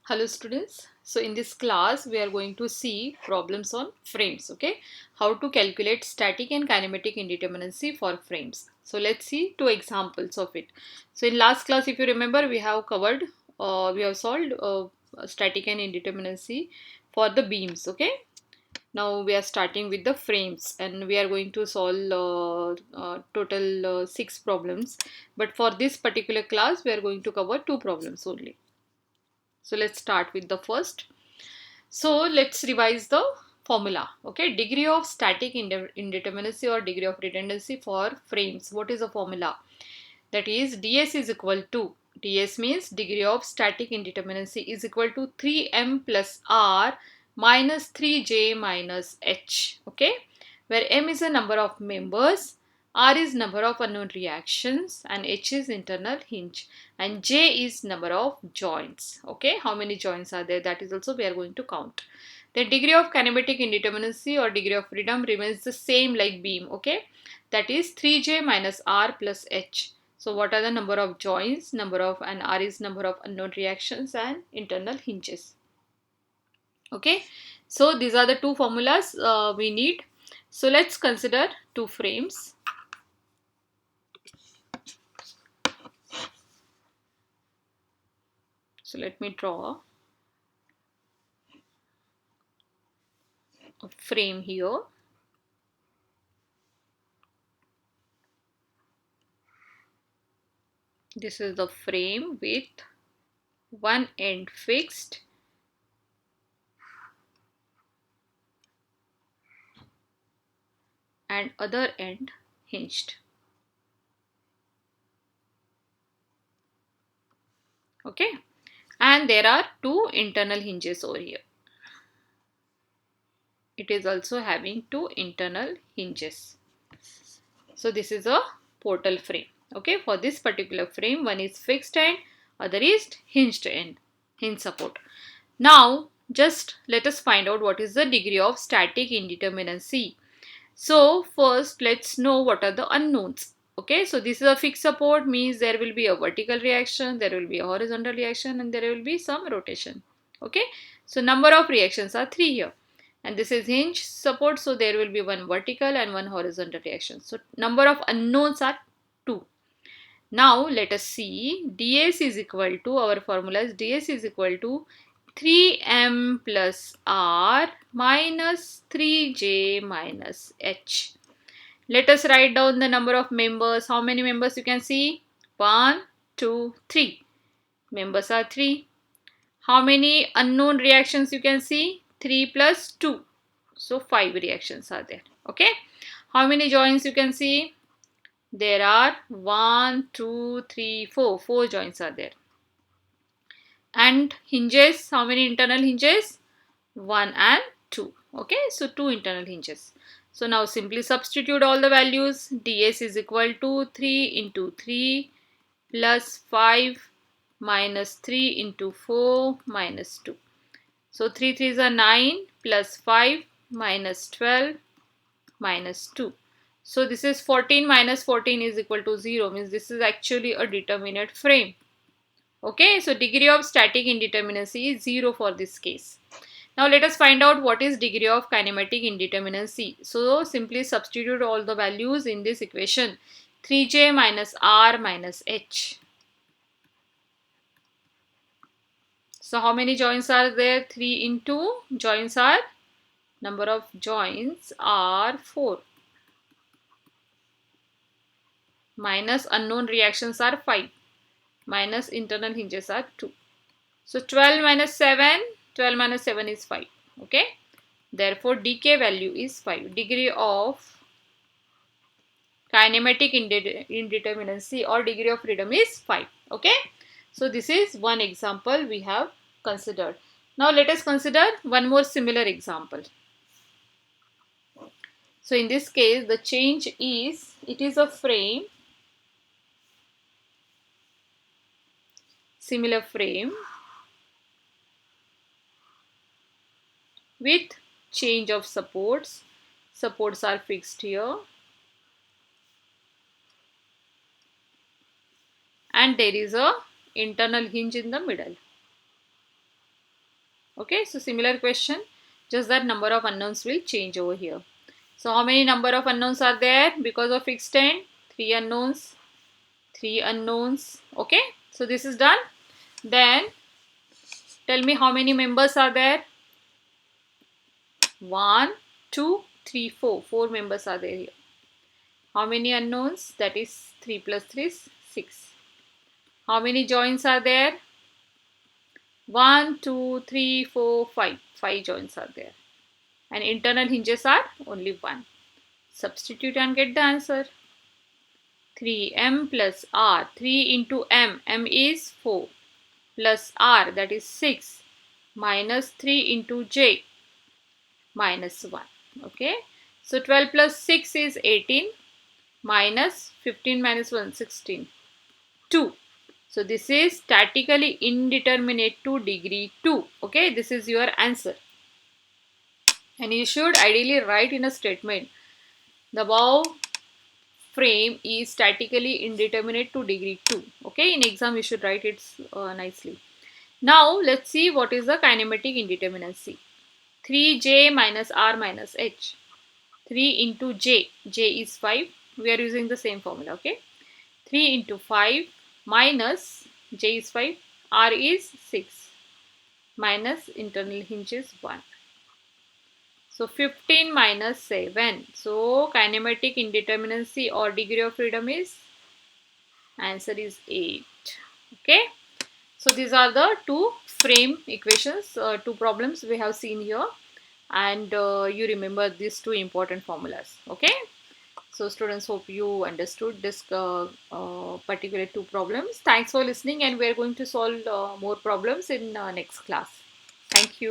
Hello students. So in this class we are going to see problems on frames. Okay, how to calculate static and kinematic indeterminacy for frames. So let's see two examples of it. So in last class, if you remember, we have covered we have solved static and indeterminacy for the beams. Okay, now we are starting with the frames and we are going to solve total 6 problems, but for this particular class we are going to cover 2 problems only. So let's start with the first. So let's revise the formula. Okay, degree of static indeterminacy or degree of redundancy for frames. What is the formula? That is ds is equal to, ds means degree of static indeterminacy, is equal to 3m plus r minus 3j minus h. Okay, where m is the number of members, r is number of unknown reactions, and h is internal hinge, and j is number of joints. Okay, how many joints are there? That is also we are going to count. The degree of kinematic indeterminacy or degree of freedom remains the same like beam. Okay, that is 3j minus r plus h. So what are the number of joints, number of, and r is number of unknown reactions and internal hinges. Okay, so these are the two formulas we need. So let's consider two frames. So let me draw a frame here. This is the frame with one end fixed and other end hinged. Okay, and there are two internal hinges over here. It is also having two internal hinges. So this is a portal frame. Okay, for this particular frame, one is fixed end, other is hinged end, hinge support. Now just let us find out what is the degree of static indeterminacy. So first let's know what are the unknowns. Okay, so this is a fixed support, means there will be a vertical reaction, there will be a horizontal reaction, and there will be some rotation. Okay, so number of reactions are 3 here, and this is hinge support, so there will be one vertical and one horizontal reaction. So number of unknowns are 2. Now let us see, ds is equal to, our formula is ds is equal to 3m plus r minus 3j minus h. Let us write down the number of members. How many members you can see? 1, 2, 3. Members are 3. How many unknown reactions you can see? 3 plus 2. So 5 reactions are there. Okay. How many joints you can see? There are 1, 2, 3, 4. 4 joints are there. And hinges, how many internal hinges? 1 and 2. Okay, so 2 internal hinges. So now simply substitute all the values. ds is equal to 3 into 3 plus 5 minus 3 into 4 minus 2. So 3 3s are 9 plus 5 minus 12 minus 2. So this is 14 minus 14 is equal to 0, means this is actually a determinate frame. Okay, so degree of static indeterminacy is 0 for this case. Now let us find out what is degree of kinematic indeterminacy. So simply substitute all the values in this equation. 3j minus r minus h. So how many joints are there? 3 into joints are, number of joints are 4. Minus unknown reactions are 5. Minus internal hinges are 2. So 12 minus 7, 12 minus 7 is 5. Okay. Therefore, dk value is 5. Degree of kinematic indeterminacy or degree of freedom is 5. Okay. So this is one example we have considered. Now let us consider one more similar example. So in this case, the change is, it is a frame, similar frame with change of supports. Supports are fixed here, and there is a internal hinge in the middle. Okay, so similar question, just that number of unknowns will change over here. So how many number of unknowns are there because of fixed end? 3 unknowns, 3 unknowns. Okay, so this is done. Then tell me how many members are there? 1, 2, 3, 4. 4 members are there here. How many unknowns? That is 3 plus 3 is 6. How many joins are there? 1, 2, 3, 4, 5. 5 joins are there. And internal hinges are only 1. Substitute and get the answer. 3m plus r. 3 into m. M is 4. Plus r, that is 6. Minus 3 into j. Minus 1. Okay. So 12 plus 6 is 18. Minus 15 minus 1, 16. 2. So this is statically indeterminate to degree 2. Okay. This is your answer. And you should ideally write in a statement, the above frame is statically indeterminate to degree 2. Okay, in exam you should write it nicely. Now let's see what is the kinematic indeterminacy. 3j minus r minus h. 3 into j. J is 5. We are using the same formula. Okay. 3 into 5 minus j is 5. R is 6. Minus internal hinge is 1. So 15 minus 7. So kinematic indeterminacy or degree of freedom is, answer is 8. Okay. So these are the two frame equations, two problems we have seen here, and you remember these two important formulas. Okay. So students, hope you understood this particular two problems. Thanks for listening, and we are going to solve more problems in next class. Thank you.